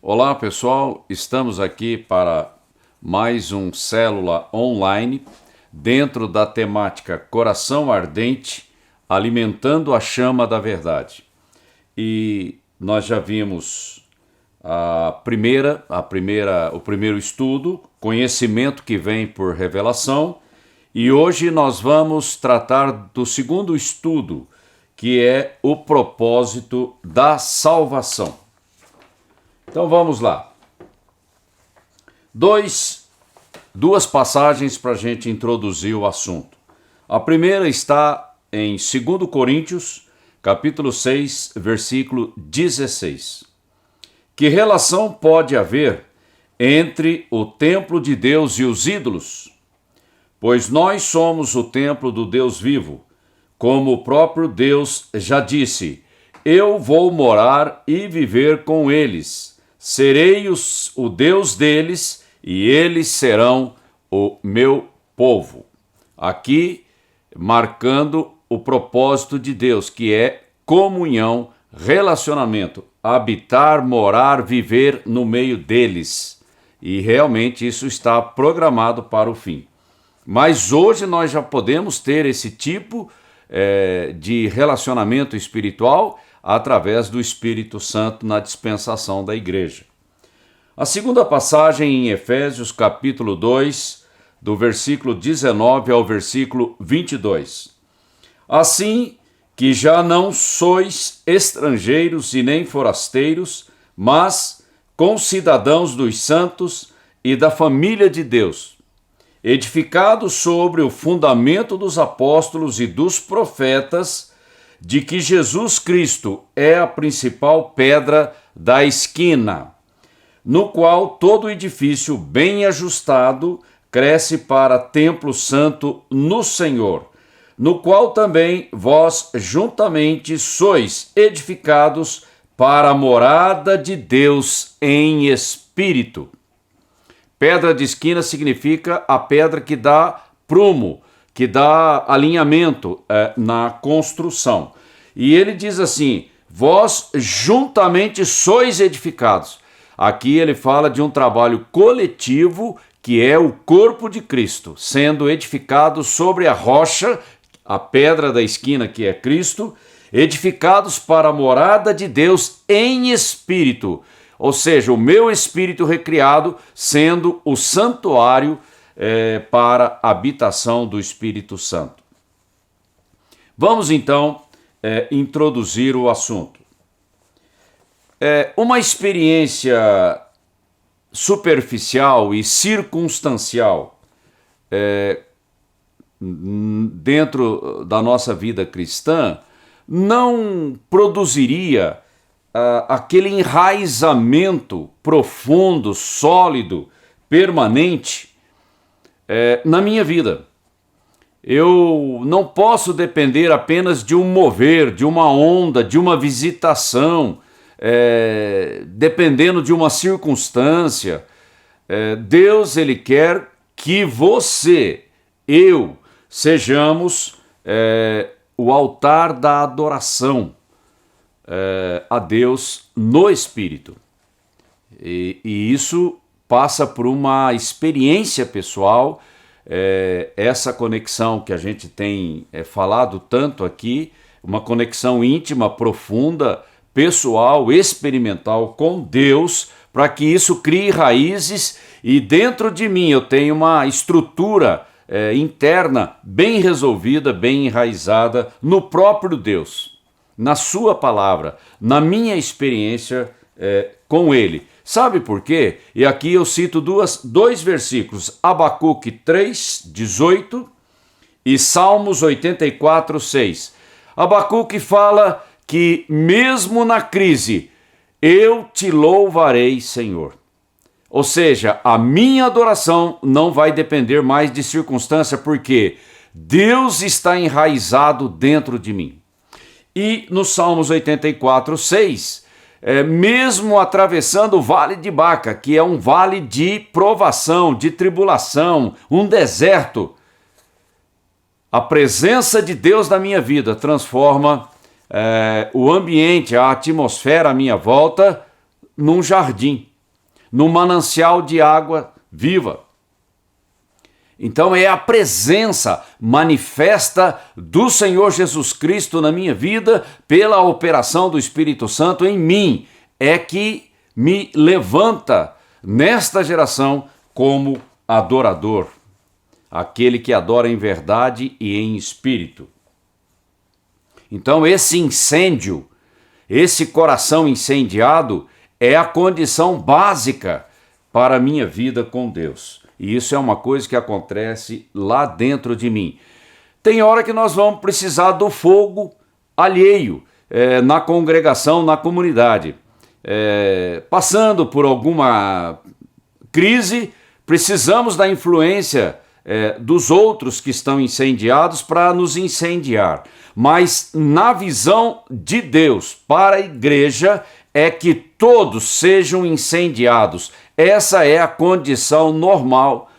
Olá pessoal, estamos aqui para mais um Célula Online dentro da temática Coração Ardente, alimentando a chama da verdade. E nós já vimos o primeiro estudo, conhecimento que vem por revelação, e hoje nós vamos tratar do segundo estudo, que é o propósito da salvação. Então vamos lá. Duas passagens para a gente introduzir o assunto. A primeira está em 2 Coríntios, capítulo 6, versículo 16. Que relação pode haver entre o templo de Deus e os ídolos? Pois nós somos o templo do Deus vivo, como o próprio Deus já disse: eu vou morar e viver com eles. Serei o Deus deles e eles serão o meu povo. Aqui marcando o propósito de Deus, que é comunhão, relacionamento, habitar, morar, viver no meio deles. E realmente isso está programado para o fim. Mas hoje nós já podemos ter esse tipo de relacionamento espiritual através do Espírito Santo na dispensação da igreja. A segunda passagem em Efésios capítulo 2, do versículo 19 ao versículo 22. Assim que já não sois estrangeiros e nem forasteiros, mas concidadãos dos santos e da família de Deus, edificados sobre o fundamento dos apóstolos e dos profetas, de que Jesus Cristo é a principal pedra da esquina, no qual todo edifício bem ajustado cresce para templo santo no Senhor, no qual também vós juntamente sois edificados para a morada de Deus em espírito. Pedra de esquina significa a pedra que dá prumo, que dá alinhamento na construção. E ele diz assim: vós juntamente sois edificados. Aqui ele fala de um trabalho coletivo que é o corpo de Cristo, sendo edificado sobre a rocha, a pedra da esquina que é Cristo, edificados para a morada de Deus em espírito. Ou seja, o meu espírito recriado sendo o santuário para a habitação do Espírito Santo. Vamos então introduzir o assunto. Uma experiência superficial e circunstancial dentro da nossa vida cristã não produziria aquele enraizamento profundo, sólido, permanente na minha vida. Eu não posso depender apenas de um mover, de uma onda, de uma visitação, dependendo de uma circunstância. Deus, ele quer que você, eu, sejamos o altar da adoração a Deus no Espírito. E isso passa por uma experiência pessoal, essa conexão que a gente tem falado tanto aqui, uma conexão íntima, profunda, pessoal, experimental com Deus, para que isso crie raízes e dentro de mim eu tenho uma estrutura interna bem resolvida, bem enraizada no próprio Deus, na sua palavra, na minha experiência com Ele. Sabe por quê? E aqui eu cito dois versículos, Abacuque 3, 18 e Salmos 84, 6. Abacuque fala que mesmo na crise, eu te louvarei, Senhor. Ou seja, a minha adoração não vai depender mais de circunstância, porque Deus está enraizado dentro de mim. E no Salmos 84, 6, mesmo atravessando o Vale de Baca, que é um vale de provação, de tribulação, um deserto, a presença de Deus na minha vida transforma o ambiente, a atmosfera à minha volta, num jardim. no manancial de água viva. Então é a presença manifesta do Senhor Jesus Cristo na minha vida, pela operação do Espírito Santo em mim, é que me levanta nesta geração como adorador, aquele que adora em verdade e em espírito. Então esse incêndio, esse coração incendiado é a condição básica para a minha vida com Deus. E isso é uma coisa que acontece lá dentro de mim. Tem hora que nós vamos precisar do fogo alheio na congregação, na comunidade. Passando por alguma crise, precisamos da influência dos outros que estão incendiados para nos incendiar. Mas na visão de Deus para a igreja é que todos sejam incendiados. Essa é a condição normal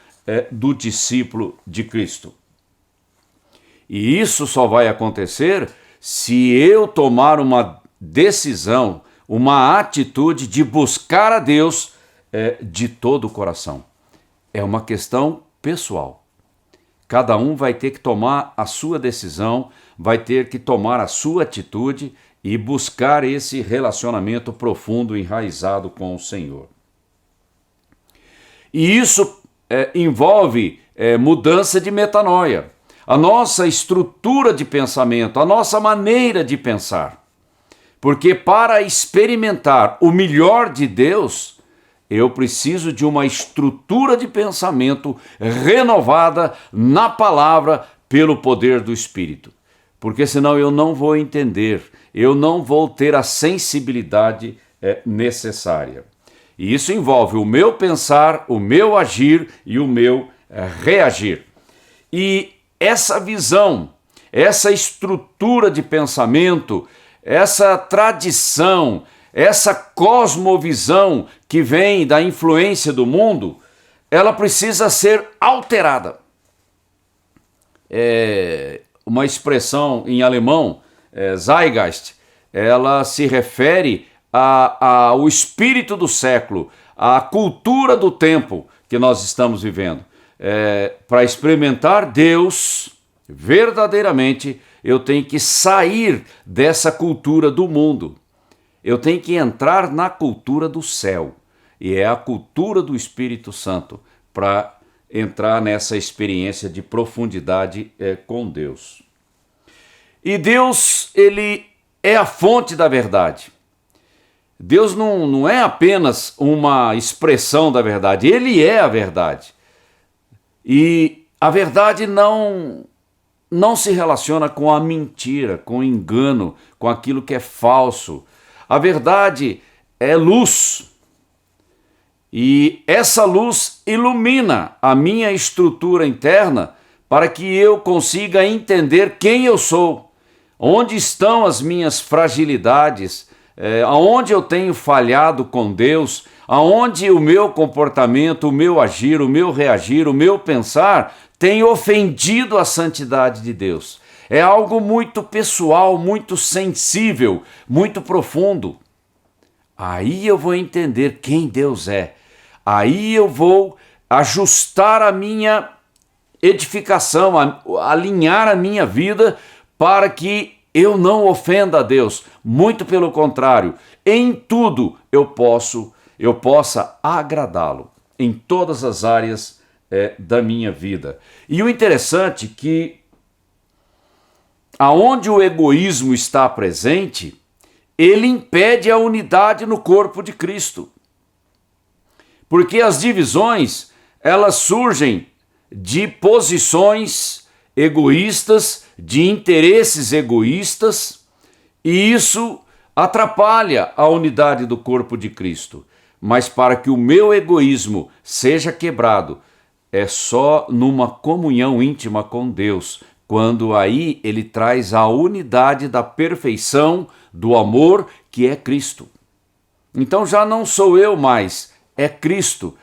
do discípulo de Cristo. E isso só vai acontecer se eu tomar uma decisão, uma atitude de buscar a Deus de todo o coração. É uma questão pessoal. Cada um vai ter que tomar a sua decisão, vai ter que tomar a sua atitude e buscar esse relacionamento profundo, enraizado com o Senhor. E isso envolve mudança de metanoia, a nossa estrutura de pensamento, a nossa maneira de pensar. Porque para experimentar o melhor de Deus, eu preciso de uma estrutura de pensamento renovada na palavra pelo poder do Espírito. Porque senão eu não vou entender, eu não vou ter a sensibilidade necessária. E isso envolve o meu pensar, o meu agir e o meu reagir. E essa visão, essa estrutura de pensamento, essa tradição, essa cosmovisão que vem da influência do mundo, ela precisa ser alterada. Uma expressão em alemão, Zeitgeist, ela se refere ao espírito do século, à cultura do tempo que nós estamos vivendo. Para experimentar Deus verdadeiramente, eu tenho que sair dessa cultura do mundo. Eu tenho que entrar na cultura do céu. E é a cultura do Espírito Santo para entrar nessa experiência de profundidade com Deus. E Deus, ele é a fonte da verdade. Deus não é apenas uma expressão da verdade, ele é a verdade. E a verdade não se relaciona com a mentira, com o engano, com aquilo que é falso. A verdade é luz. E essa luz ilumina a minha estrutura interna para que eu consiga entender quem eu sou, onde estão as minhas fragilidades, aonde eu tenho falhado com Deus, aonde o meu comportamento, o meu agir, o meu reagir, o meu pensar tem ofendido a santidade de Deus. É algo muito pessoal, muito sensível, muito profundo. Aí eu vou entender quem Deus é. Aí eu vou ajustar a minha edificação, alinhar a minha vida para que eu não ofenda a Deus. Muito pelo contrário, em tudo eu possa agradá-lo, em todas as áreas da minha vida. E o interessante é que aonde o egoísmo está presente, ele impede a unidade no corpo de Cristo. Porque as divisões, elas surgem de posições egoístas, de interesses egoístas, e isso atrapalha a unidade do corpo de Cristo. Mas para que o meu egoísmo seja quebrado, é só numa comunhão íntima com Deus, quando aí ele traz a unidade da perfeição do amor que é Cristo. Então já não sou eu mais, é Cristo.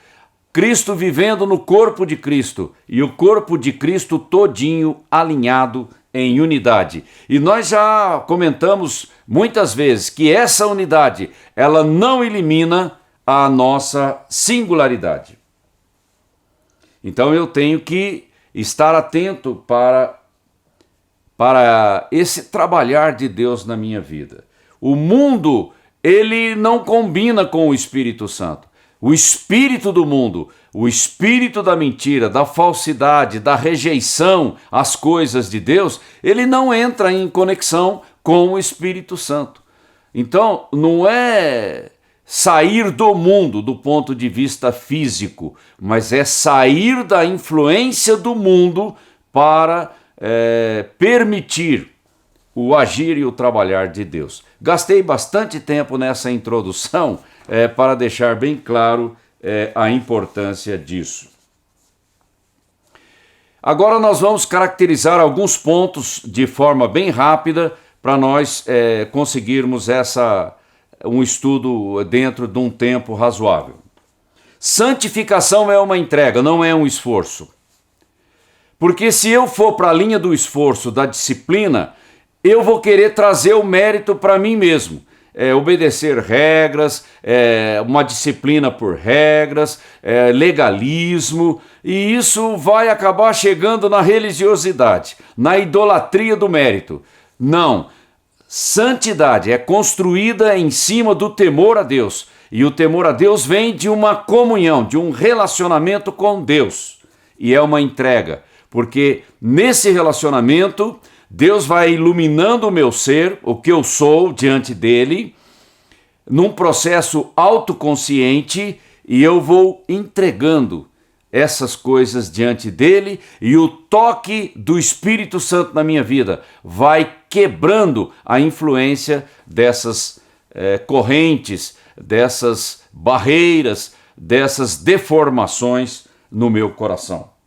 Cristo vivendo no corpo de Cristo e o corpo de Cristo todinho alinhado em unidade. E nós já comentamos muitas vezes que essa unidade, ela não elimina a nossa singularidade. Então eu tenho que estar atento para esse trabalhar de Deus na minha vida. O mundo, ele não combina com o Espírito Santo. O espírito do mundo, o espírito da mentira, da falsidade, da rejeição às coisas de Deus, ele não entra em conexão com o Espírito Santo. Então, não é sair do mundo do ponto de vista físico, mas é sair da influência do mundo para permitir o agir e o trabalhar de Deus. Gastei bastante tempo nessa introdução para deixar bem claro a importância disso. Agora nós vamos caracterizar alguns pontos de forma bem rápida para nós conseguirmos um estudo dentro de um tempo razoável. Santificação é uma entrega, não é um esforço. Porque se eu for para a linha do esforço, da disciplina, eu vou querer trazer o mérito para mim mesmo. Obedecer regras, uma disciplina por regras, legalismo, e isso vai acabar chegando na religiosidade, na idolatria do mérito. Não, santidade é construída em cima do temor a Deus, e o temor a Deus vem de uma comunhão, de um relacionamento com Deus, e é uma entrega, porque nesse relacionamento Deus vai iluminando o meu ser, o que eu sou diante dele, num processo autoconsciente, e eu vou entregando essas coisas diante dele, e o toque do Espírito Santo na minha vida vai quebrando a influência dessas correntes, dessas barreiras, dessas deformações no meu coração.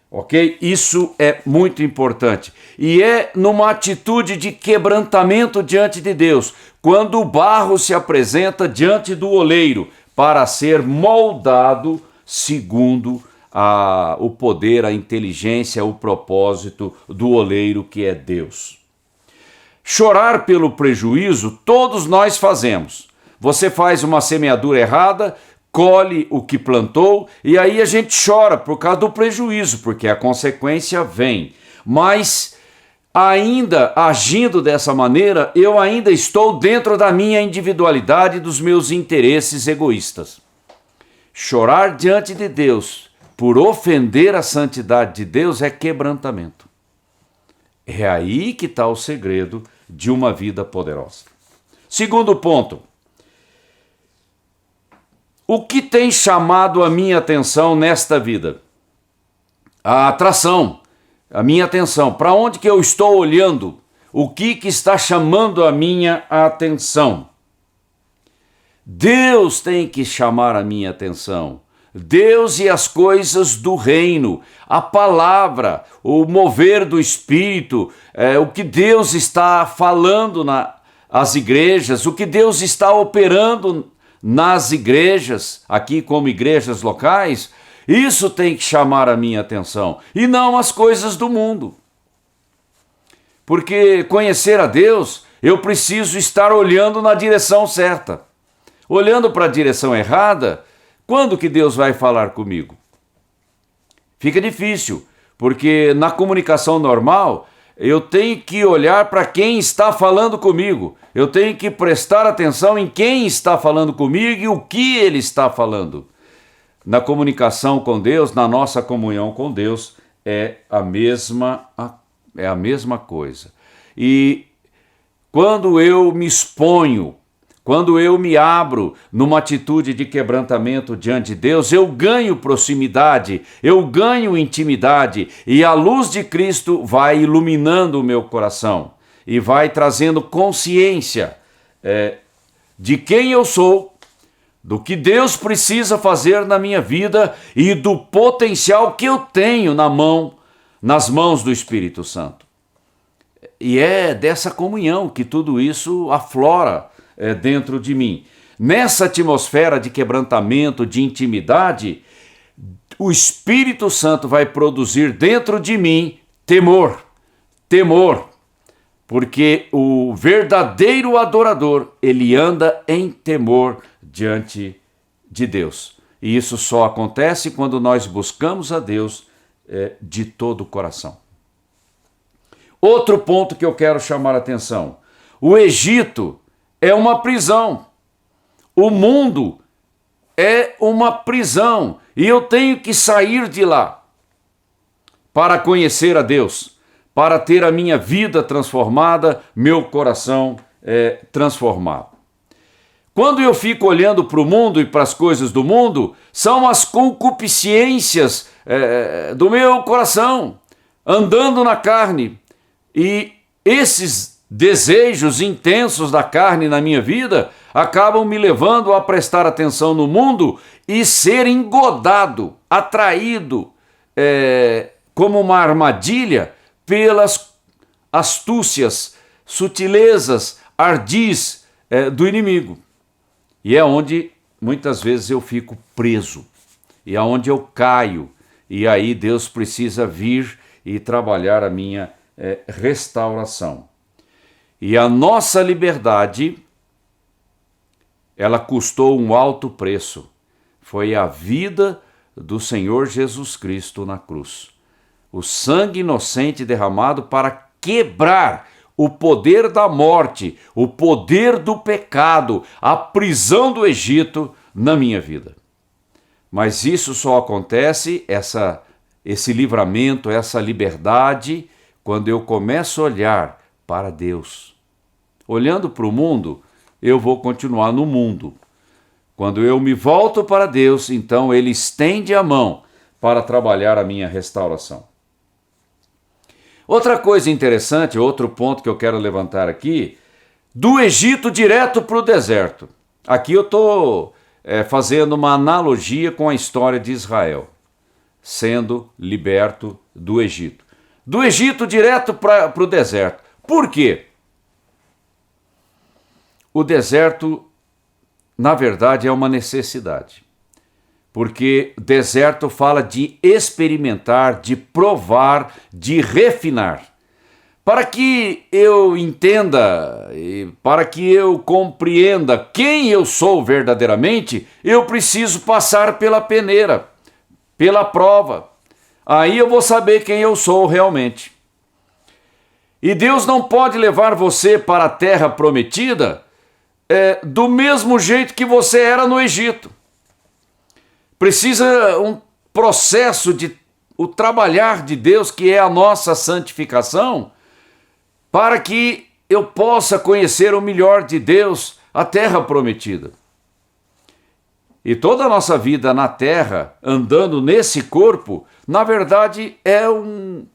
Ok? Isso é muito importante. E é numa atitude de quebrantamento diante de Deus, quando o barro se apresenta diante do oleiro para ser moldado segundo o poder, a inteligência, o propósito do oleiro que é Deus. Chorar pelo prejuízo, todos nós fazemos. Você faz uma semeadura errada, colhe o que plantou, e aí a gente chora por causa do prejuízo, porque a consequência vem. Mas ainda agindo dessa maneira, eu ainda estou dentro da minha individualidade, dos meus interesses egoístas. Chorar diante de Deus por ofender a santidade de Deus é quebrantamento. É aí que está o segredo de uma vida poderosa. Segundo ponto. O que tem chamado a minha atenção nesta vida? A atração, a minha atenção. Para onde que eu estou olhando? O que está chamando a minha atenção? Deus tem que chamar a minha atenção. Deus e as coisas do reino, a palavra, o mover do Espírito, o que Deus está falando nas igrejas, o que Deus está operando nas igrejas, aqui como igrejas locais, isso tem que chamar a minha atenção, e não as coisas do mundo. Porque conhecer a Deus, eu preciso estar olhando na direção certa. Olhando para a direção errada, quando que Deus vai falar comigo? Fica difícil, porque na comunicação normal, eu tenho que olhar para quem está falando comigo. Eu tenho que prestar atenção em quem está falando comigo e o que ele está falando. Na comunicação com Deus, na nossa comunhão com Deus, é a mesma coisa. E quando eu me exponho, quando eu me abro numa atitude de quebrantamento diante de Deus, eu ganho proximidade, eu ganho intimidade, e a luz de Cristo vai iluminando o meu coração e vai trazendo consciência de quem eu sou, do que Deus precisa fazer na minha vida e do potencial que eu tenho nas mãos do Espírito Santo. E é dessa comunhão que tudo isso aflora dentro de mim. Nessa atmosfera de quebrantamento, de intimidade, o Espírito Santo vai produzir dentro de mim temor, porque o verdadeiro adorador, ele anda em temor diante de Deus. E isso só acontece quando nós buscamos a Deus de todo o coração. Outro ponto que eu quero chamar a atenção. O Egito é uma prisão. O mundo é uma prisão. E eu tenho que sair de lá para conhecer a Deus, para ter a minha vida transformada, meu coração transformado. Quando eu fico olhando para o mundo e para as coisas do mundo, são as concupiscências do meu coração, andando na carne. E esses desejos intensos da carne na minha vida acabam me levando a prestar atenção no mundo e ser engodado, atraído, como uma armadilha pelas astúcias, sutilezas, ardis do inimigo. E é onde muitas vezes eu fico preso, e é onde eu caio, e aí Deus precisa vir e trabalhar a minha restauração. E a nossa liberdade, ela custou um alto preço. Foi a vida do Senhor Jesus Cristo na cruz. O sangue inocente derramado para quebrar o poder da morte, o poder do pecado, a prisão do Egito na minha vida. Mas isso só acontece, esse livramento, essa liberdade, quando eu começo a olhar para Deus. Olhando para o mundo, eu vou continuar no mundo. Quando eu me volto para Deus, então Ele estende a mão para trabalhar a minha restauração. Outra coisa interessante, outro ponto que eu quero levantar aqui, do Egito direto para o deserto. Aqui eu estou fazendo uma analogia com a história de Israel, sendo liberto do Egito. Do Egito direto para o deserto. Por quê? O deserto, na verdade, é uma necessidade. Porque deserto fala de experimentar, de provar, de refinar. Para que eu entenda, para que eu compreenda quem eu sou verdadeiramente, eu preciso passar pela peneira, pela prova. Aí eu vou saber quem eu sou realmente. E Deus não pode levar você para a terra prometida do mesmo jeito que você era no Egito. Precisa um processo o trabalhar de Deus, que é a nossa santificação, para que eu possa conhecer o melhor de Deus, a terra prometida. E toda a nossa vida na terra, andando nesse corpo, na verdade é um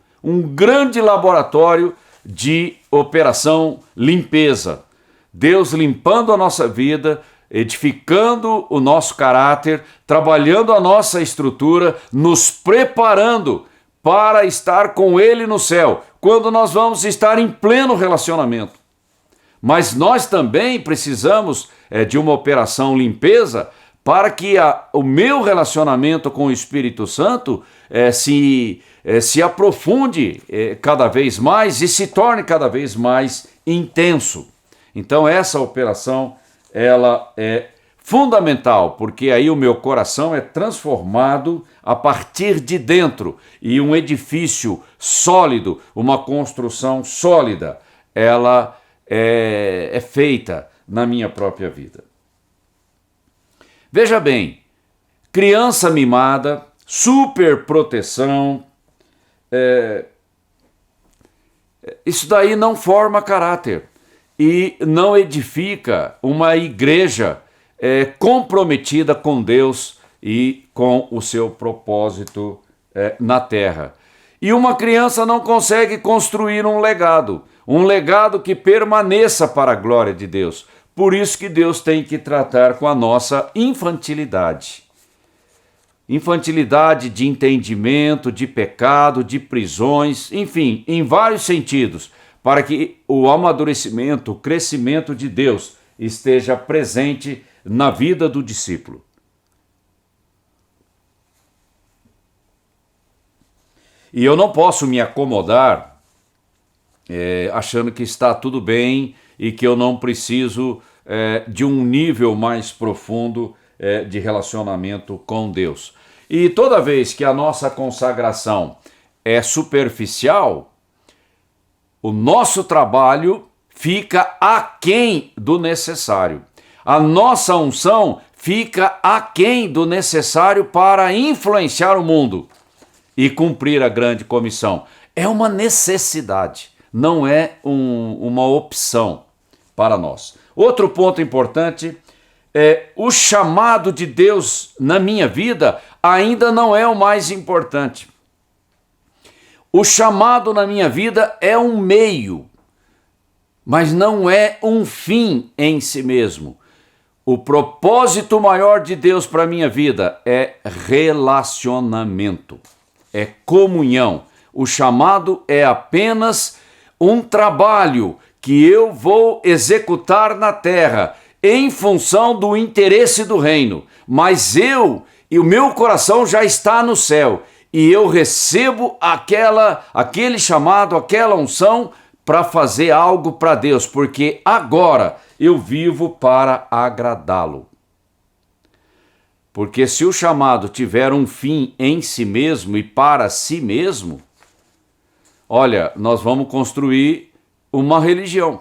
grande laboratório de operação limpeza. Deus limpando a nossa vida, edificando o nosso caráter, trabalhando a nossa estrutura, nos preparando para estar com Ele no céu, quando nós vamos estar em pleno relacionamento. Mas nós também precisamos de uma operação limpeza para que o meu relacionamento com o Espírito Santo se aprofunde cada vez mais e se torne cada vez mais intenso. Então essa operação ela é fundamental, porque aí o meu coração é transformado a partir de dentro e um edifício sólido, uma construção sólida, ela é feita na minha própria vida. Veja bem, criança mimada, super proteção, isso daí não forma caráter e não edifica uma igreja comprometida com Deus e com o seu propósito na terra. E uma criança não consegue construir um legado que permaneça para a glória de Deus. Por isso que Deus tem que tratar com a nossa infantilidade. Infantilidade de entendimento, de pecado, de prisões, enfim, em vários sentidos, para que o amadurecimento, o crescimento de Deus esteja presente na vida do discípulo. E eu não posso me acomodar achando que está tudo bem e que eu não preciso de um nível mais profundo de relacionamento com Deus. E toda vez que a nossa consagração é superficial, o nosso trabalho fica aquém do necessário. A nossa unção fica aquém do necessário para influenciar o mundo e cumprir a grande comissão. É uma necessidade, não é uma opção para nós. Outro ponto importante é o chamado de Deus na minha vida ainda não é o mais importante. O chamado na minha vida é um meio, mas não é um fim em si mesmo. O propósito maior de Deus para a minha vida é relacionamento, é comunhão. O chamado é apenas um trabalho que eu vou executar na terra em função do interesse do reino, mas eu e o meu coração já está no céu e eu recebo aquele chamado, aquela unção para fazer algo para Deus, porque agora eu vivo para agradá-lo. Porque se o chamado tiver um fim em si mesmo e para si mesmo, olha, nós vamos construir uma religião.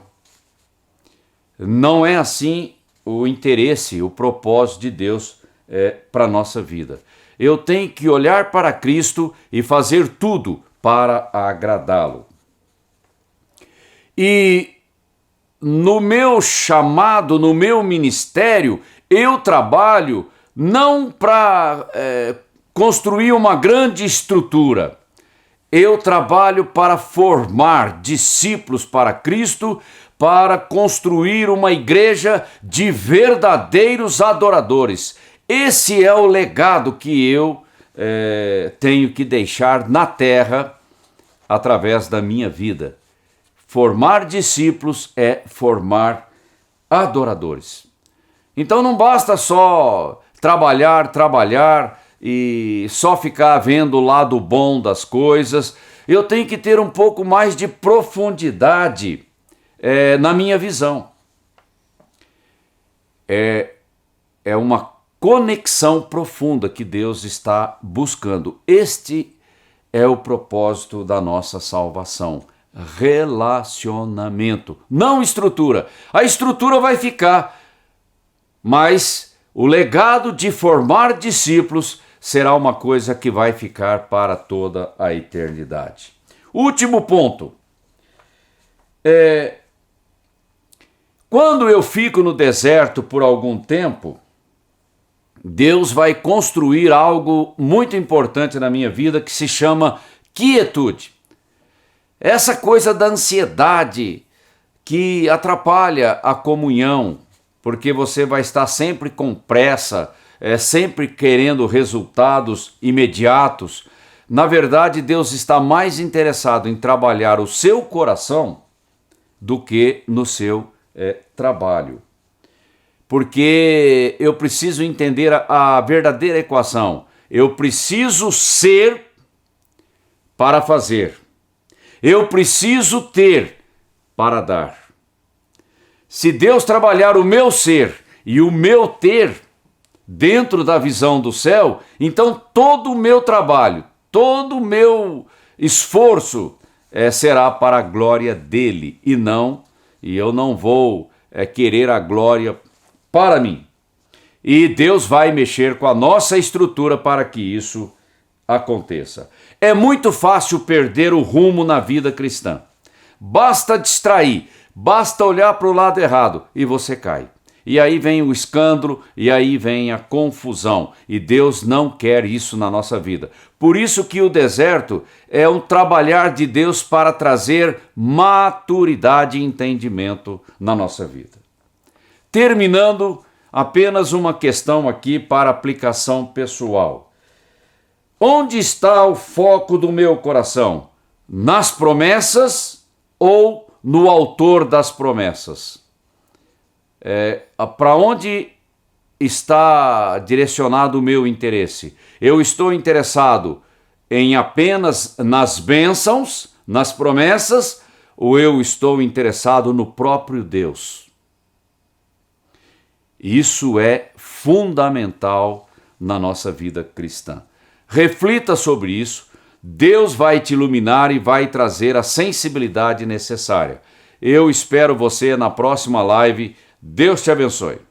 Não é assim o interesse, o propósito de Deus para a nossa vida. Eu tenho que olhar para Cristo e fazer tudo para agradá-lo. E no meu chamado, no meu ministério, eu trabalho não para construir uma grande estrutura. Eu trabalho para formar discípulos para Cristo, para construir uma igreja de verdadeiros adoradores. Esse é o legado que eu tenho que deixar na terra através da minha vida. Formar discípulos é formar adoradores. Então não basta só trabalhar e só ficar vendo o lado bom das coisas. Eu tenho que ter um pouco mais de profundidade na minha visão. É uma conexão profunda que Deus está buscando. Este é o propósito da nossa salvação. Relacionamento, não estrutura. A estrutura vai ficar, mas o legado de formar discípulos será uma coisa que vai ficar para toda a eternidade. Último ponto. Quando eu fico no deserto por algum tempo, Deus vai construir algo muito importante na minha vida que se chama quietude. Essa coisa da ansiedade que atrapalha a comunhão, porque você vai estar sempre com pressa, sempre querendo resultados imediatos. Na verdade, Deus está mais interessado em trabalhar o seu coração do que no seu trabalho. Porque eu preciso entender a verdadeira equação. Eu preciso ser para fazer. Eu preciso ter para dar. Se Deus trabalhar o meu ser e o meu ter dentro da visão do céu, então todo o meu trabalho, todo o meu esforço será para a glória dele e eu não vou querer a glória para mim. E Deus vai mexer com a nossa estrutura para que isso aconteça. É muito fácil perder o rumo na vida cristã. Basta distrair, basta olhar para o lado errado e você cai. E aí vem o escândalo, e aí vem a confusão. E Deus não quer isso na nossa vida. Por isso que o deserto é um trabalhar de Deus para trazer maturidade e entendimento na nossa vida. Terminando, apenas uma questão aqui para aplicação pessoal. Onde está o foco do meu coração? Nas promessas ou no autor das promessas? Para onde está direcionado o meu interesse? Eu estou interessado em apenas nas bênçãos, nas promessas, ou eu estou interessado no próprio Deus? Isso é fundamental na nossa vida cristã. Reflita sobre isso, Deus vai te iluminar e vai trazer a sensibilidade necessária. Eu espero você na próxima live. Deus te abençoe.